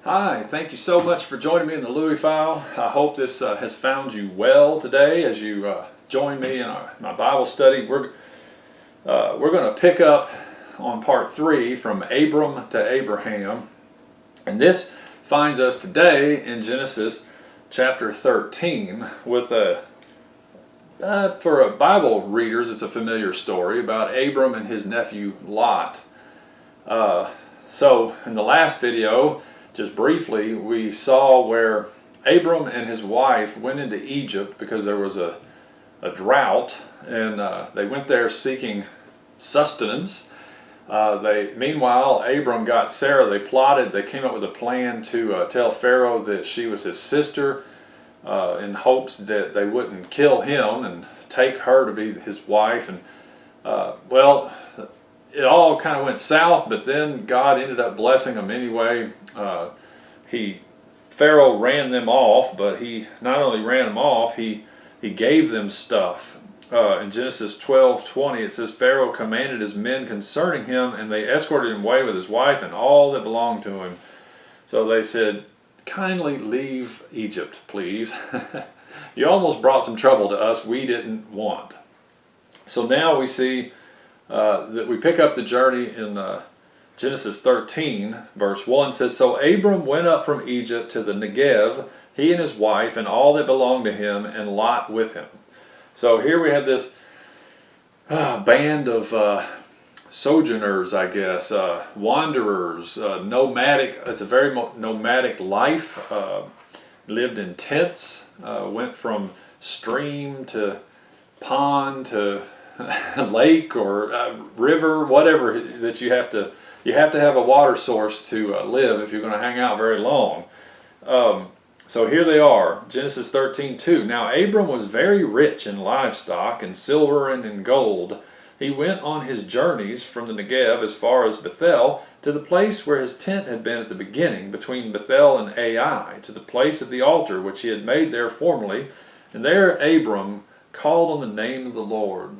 Hi, thank you so much for joining me in the Louie file. I hope this has found you well today as you join me in my Bible study. We're going to pick up on part 3 from Abram to Abraham, and this finds us today in Genesis chapter 13 with for Bible readers, it's a familiar story about Abram and his nephew Lot. So in the last video, just briefly, we saw where Abram and his wife went into Egypt because there was a drought, and they went there seeking sustenance. Meanwhile, Abram got Sarah. They came up with a plan to tell Pharaoh that she was his sister in hopes that they wouldn't kill him and take her to be his wife. And well, it all kind of went south, but then God ended up blessing them anyway. Pharaoh ran them off, but he not only ran them off, he gave them stuff. In Genesis 12:20, it says, Pharaoh commanded his men concerning him, and they escorted him away with his wife and all that belonged to him. So they said, kindly leave Egypt, please. You almost brought some trouble to us we didn't want. So now we see that we pick up the journey in Genesis 13, verse 1 says, So Abram went up from Egypt to the Negev, he and his wife, and all that belonged to him, and Lot with him. So here we have this band of sojourners, I guess, wanderers, nomadic. It's a very nomadic life. Lived in tents, went from stream to pond to lake or river, whatever that you have to have a water source to live if you're going to hang out very long. So here they are, Genesis 13:2. Now Abram was very rich in livestock and silver and in gold. He went on his journeys from the Negev as far as Bethel, to the place where his tent had been at the beginning, between Bethel and Ai, to the place of the altar which he had made there formerly. And there Abram called on the name of the Lord.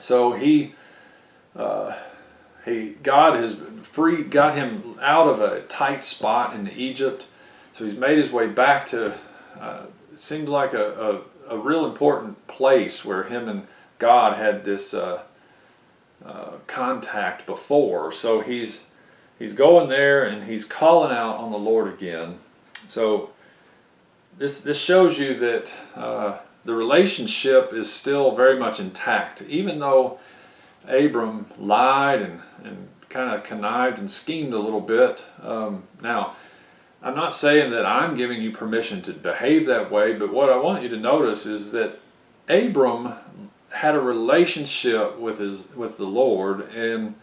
So God has got him out of a tight spot in Egypt. So he's made his way back to, it seems like a real important place where him and God had this contact before. So he's going there and he's calling out on the Lord again. So this shows you that the relationship is still very much intact, even though Abram lied and kind of connived and schemed a little bit. Now, I'm not saying that I'm giving you permission to behave that way, but what I want you to notice is that Abram had a relationship with the Lord, and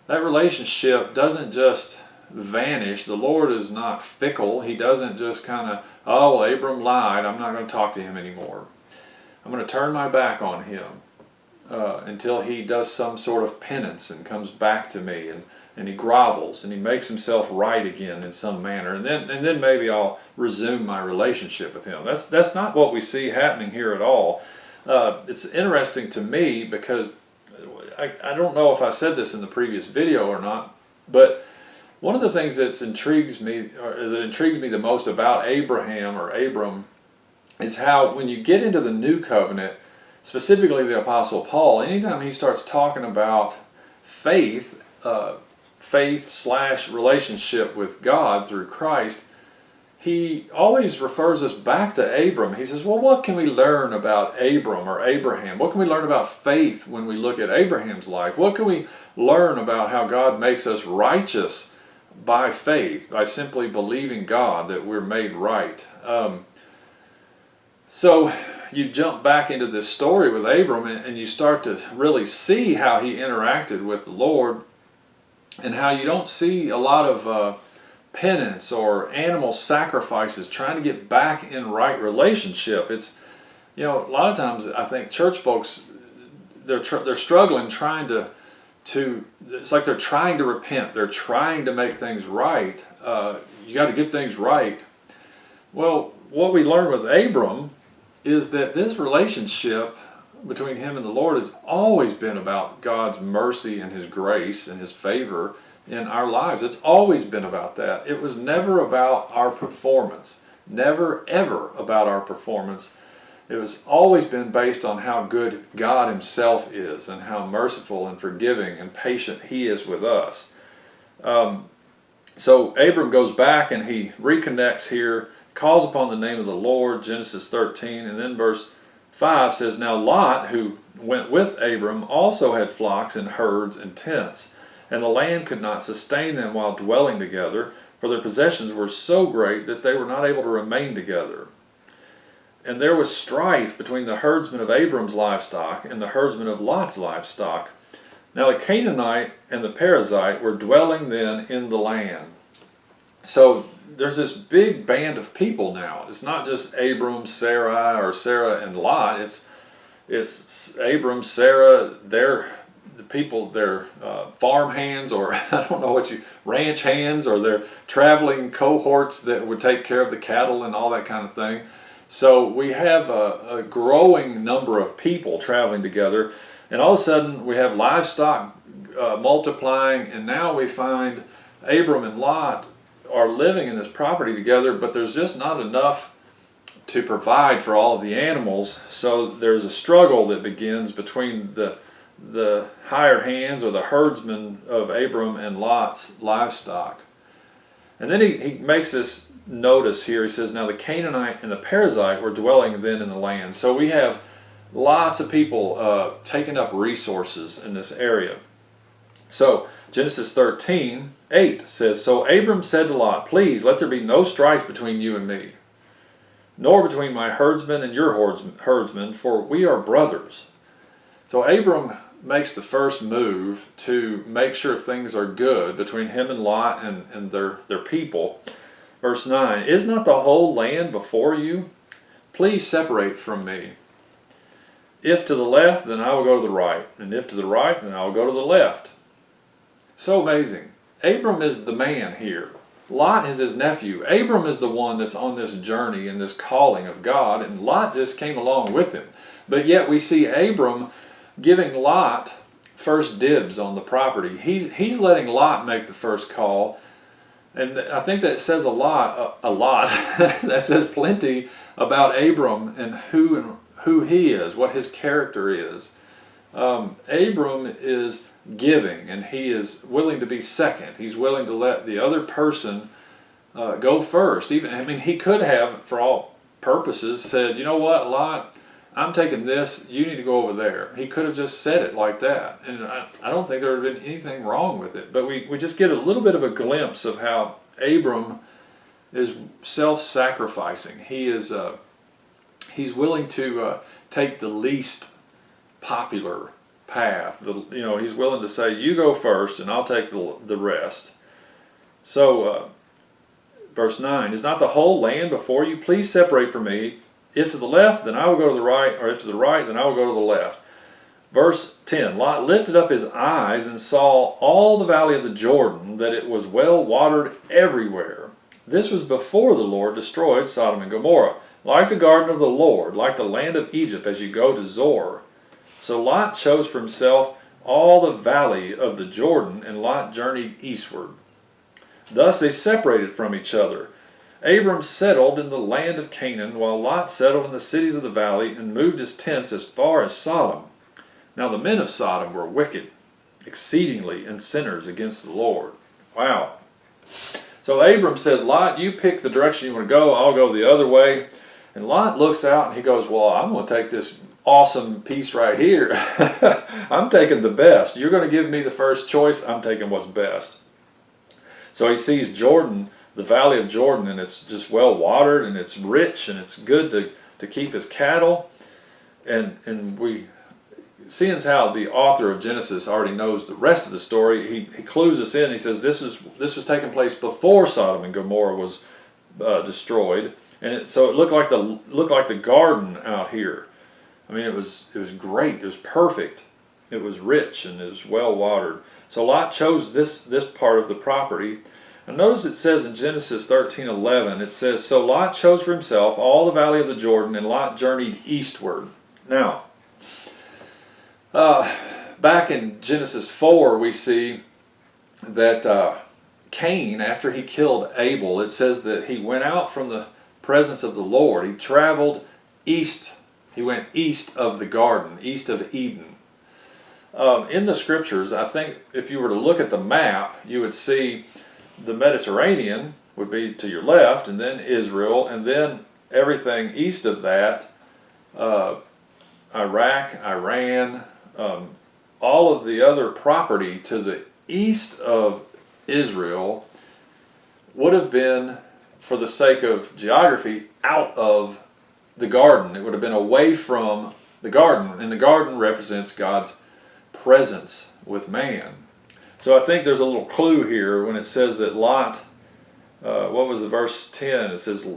that relationship doesn't just vanish. The Lord is not fickle. He doesn't just kind of, oh, well, Abram lied, I'm not going to talk to him anymore. I'm going to turn my back on him until he does some sort of penance and comes back to me, and he grovels and he makes himself right again in some manner, and then maybe I'll resume my relationship with him. That's not what we see happening here at all. It's interesting to me because I don't know if I said this in the previous video or not, but one of the things that intrigues me the most about Abram is how when you get into the new covenant, specifically the Apostle Paul, anytime he starts talking about faith / relationship with God through Christ, he always refers us back to Abram. He says, well, what can we learn about Abram or Abraham? What can we learn about faith when we look at Abraham's life? What can we learn about how God makes us righteous by faith, by simply believing God that we're made right? So you jump back into this story with Abram, and you start to really see how he interacted with the Lord, and how you don't see a lot of penance or animal sacrifices trying to get back in right relationship. It's, a lot of times I think church folks, they're struggling trying to it's like they're trying to repent, they're trying to make things right. You got to get things right. Well, what we learn with Abram is that this relationship between him and the Lord has always been about God's mercy and his grace and his favor in our lives. It's always been about that. It was never about our performance. Never, ever about our performance. It was always been based on how good God himself is and how merciful and forgiving and patient he is with us. So Abram goes back and he reconnects here, calls upon the name of the Lord, Genesis 13, and then verse 5 says, Now Lot, who went with Abram, also had flocks and herds and tents, and the land could not sustain them while dwelling together, for their possessions were so great that they were not able to remain together. And there was strife between the herdsmen of Abram's livestock and the herdsmen of Lot's livestock. Now the Canaanite and the Perizzite were dwelling then in the land. So there's this big band of people now. It's not just Abram, Sarai, or Sarah and Lot. It's Abram, Sarah, they're farm hands, or I don't know ranch hands, or they're traveling cohorts that would take care of the cattle and all that kind of thing. So we have a growing number of people traveling together, and all of a sudden we have livestock multiplying, and now we find Abram and Lot are living in this property together, but there's just not enough to provide for all of the animals. So there's a struggle that begins between the hired hands, or the herdsmen of Abram and Lot's livestock. And then he makes this notice here. He says, Now the Canaanite and the Perizzite were dwelling then in the land. So we have lots of people taking up resources in this area. So Genesis 13:8 says, So Abram said to Lot, Please let there be no strife between you and me, nor between my herdsmen and your herdsmen, for we are brothers. So Abram makes the first move to make sure things are good between him and Lot and their people. Verse 9, Is not the whole land before you? Please separate from me. If to the left, then I will go to the right, and if to the right, then I will go to the left. So amazing. Abram is the man here. Lot is his nephew. Abram is the one that's on this journey and this calling of God, and Lot just came along with him. But yet we see Abram giving Lot first dibs on the property. He's letting Lot make the first call, and I think that says a lot. That says plenty about Abram and who he is, what his character is. Abram is giving, and he is willing to be second. He's willing to let the other person go first. He could have, for all purposes, said, You know what, Lot, I'm taking this, you need to go over there. He could have just said it like that, and I don't think there would have been anything wrong with it. But we just get a little bit of a glimpse of how Abram is self-sacrificing. He's willing to take the least popular path. He's willing to say, You go first, and I'll take the rest. So, verse 9, Is not the whole land before you? Please separate from me. If to the left, then I will go to the right, or if to the right, then I will go to the left. Verse 10, Lot lifted up his eyes and saw all the valley of the Jordan, that it was well watered everywhere. This was before the Lord destroyed Sodom and Gomorrah, like the garden of the Lord, like the land of Egypt as you go to Zoar. So Lot chose for himself all the valley of the Jordan, and Lot journeyed eastward. Thus they separated from each other. Abram settled in the land of Canaan, while Lot settled in the cities of the valley and moved his tents as far as Sodom. Now the men of Sodom were wicked, exceedingly, and sinners against the Lord. Wow. So Abram says, Lot, you pick the direction you want to go, I'll go the other way. And Lot looks out and he goes, Well, I'm going to take this awesome piece right here. I'm taking the best. You're going to give me the first choice, I'm taking what's best. So he sees Jordan, the valley of Jordan, and it's just well watered, and it's rich, and it's good to keep his cattle. And we, seeing as how the author of Genesis already knows the rest of the story, he clues us in. He says this was taking place before Sodom and Gomorrah was destroyed, and so it looked like the garden out here. It was great. It was perfect. It was rich, and it was well watered. So Lot chose this part of the property. And notice it says in Genesis 13:11, it says, So Lot chose for himself all the valley of the Jordan, and Lot journeyed eastward. Now, back in Genesis 4, we see that Cain, after he killed Abel, it says that he went out from the presence of the Lord. He traveled east. He went east of the garden, east of Eden. In the scriptures, I think if you were to look at the map, you would see the Mediterranean would be to your left, and then Israel, and then everything east of that, Iraq, Iran, all of the other property to the east of Israel would have been, for the sake of geography, out of the garden. It would have been away from the garden, and the garden represents God's presence with man. So I think there's a little clue here when it says that Lot, what was the verse 10? It says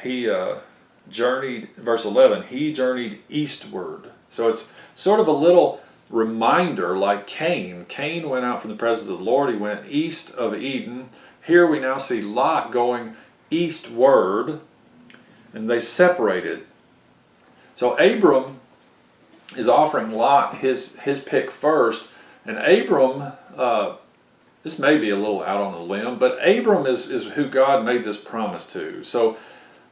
he journeyed, verse 11, he journeyed eastward. So it's sort of a little reminder, like Cain. Cain went out from the presence of the Lord. He went east of Eden. Here we now see Lot going eastward, and they separated. So Abram is offering Lot his pick first, and Abram, this may be a little out on a limb, but Abram is who God made this promise to. So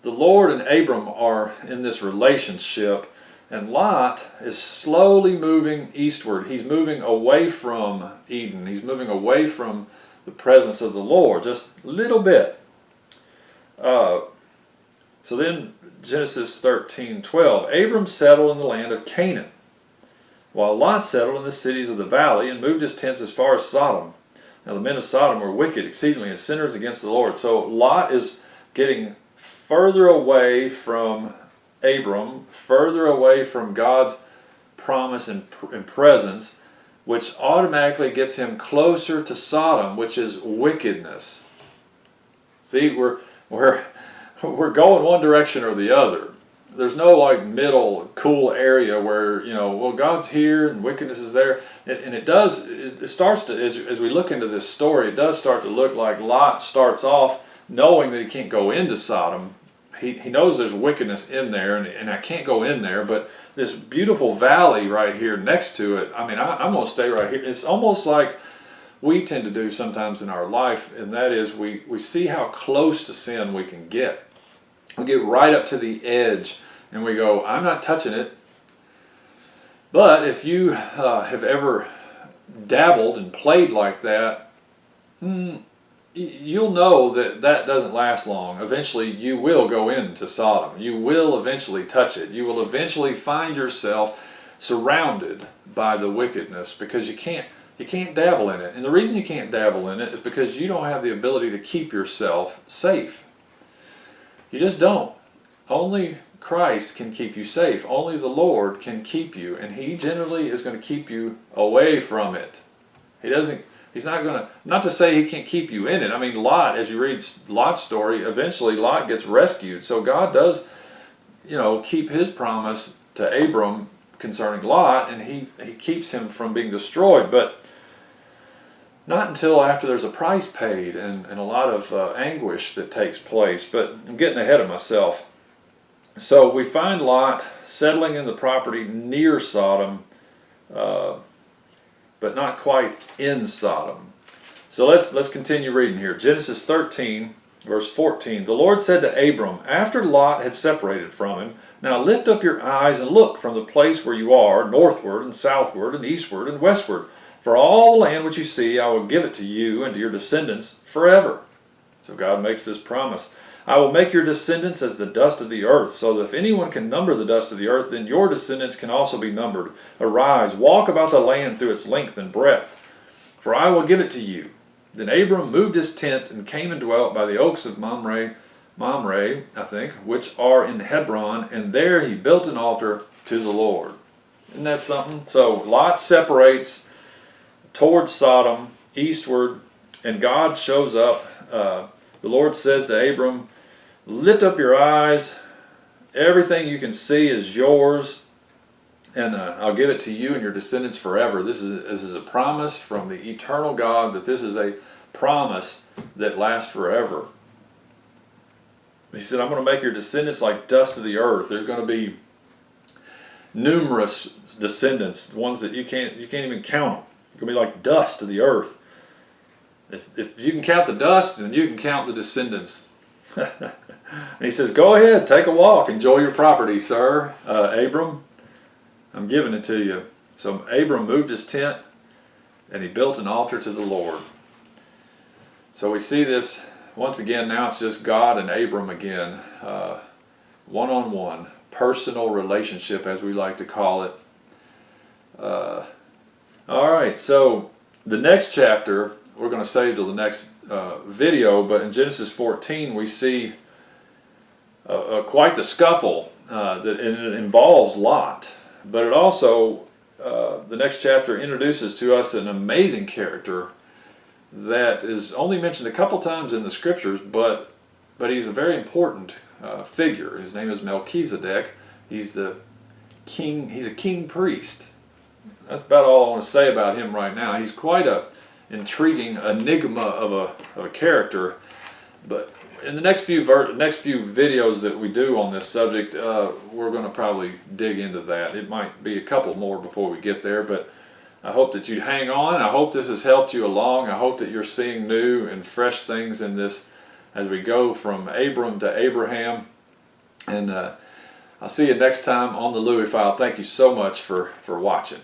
the Lord and Abram are in this relationship, and Lot is slowly moving eastward. He's moving away from Eden. He's moving away from the presence of the Lord, just a little bit. So then Genesis 13:12, Abram settled in the land of Canaan, while Lot settled in the cities of the valley and moved his tents as far as Sodom. Now the men of Sodom were wicked exceedingly and sinners against the Lord. So Lot is getting further away from Abram, further away from God's promise and presence, which automatically gets him closer to Sodom, which is wickedness. See, we're going one direction or the other. There's no like middle cool area where, well, God's here and wickedness is there. And it starts to, as we look into this story, it does start to look like Lot starts off knowing that he can't go into Sodom. He knows there's wickedness in there, and I can't go in there, but this beautiful valley right here next to it, I mean, I'm going to stay right here. It's almost like we tend to do sometimes in our life, and that is we see how close to sin we can get. We get right up to the edge, and we go, I'm not touching it. But if you have ever dabbled and played like that, you'll know that doesn't last long. Eventually, you will go into Sodom. You will eventually touch it. You will eventually find yourself surrounded by the wickedness, because you can't dabble in it. And the reason you can't dabble in it is because you don't have the ability to keep yourself safe. You just don't. Only Christ can keep you safe. Only the Lord can keep you, and He generally is going to keep you away from it. He's not going to, not to say He can't keep you in it. I mean, Lot, as you read Lot's story, eventually Lot gets rescued. So God does, keep His promise to Abram concerning Lot, and he keeps him from being destroyed. But not until after there's a price paid and a lot of anguish that takes place. But I'm getting ahead of myself. So we find Lot settling in the property near Sodom, but not quite in Sodom. So let's continue reading here. Genesis 13, verse 14. The Lord said to Abram, after Lot had separated from him, now lift up your eyes and look from the place where you are, northward and southward and eastward and westward. For all the land which you see, I will give it to you and to your descendants forever. So God makes this promise. I will make your descendants as the dust of the earth, so that if anyone can number the dust of the earth, then your descendants can also be numbered. Arise, walk about the land through its length and breadth, for I will give it to you. Then Abram moved his tent and came and dwelt by the oaks of Mamre, which are in Hebron, and there he built an altar to the Lord. Isn't that something? So Lot separates towards Sodom, eastward, and God shows up. The Lord says to Abram, lift up your eyes, everything you can see is yours, and I'll give it to you and your descendants forever. This is a promise from the eternal God, that this is a promise that lasts forever. He said, I'm going to make your descendants like dust of the earth. There's going to be numerous descendants, ones that you can't even count them. It's going to be like dust of the earth. If you can count the dust, then you can count the descendants. And he says, go ahead, take a walk, enjoy your property, sir. Abram, I'm giving it to you. So Abram moved his tent and he built an altar to the Lord. So we see this once again. Now it's just God and Abram again, one-on-one, personal relationship, as we like to call it. All right, so the next chapter we're going to save till the next video, but in Genesis 14 we see quite the scuffle, and it involves Lot, but it also, the next chapter introduces to us an amazing character that is only mentioned a couple times in the scriptures, but he's a very important figure. His name is Melchizedek. He's the king. He's a king priest. That's about all I want to say about him right now. He's quite a intriguing enigma of a character, but in the next few videos that we do on this subject, we're going to probably dig into that. It might be a couple more before we get there, but I hope that you hang on. I hope this has helped you along. I hope that you're seeing new and fresh things in this as we go from Abram to Abraham. And I'll see you next time on the Louie File. Thank you so much for watching.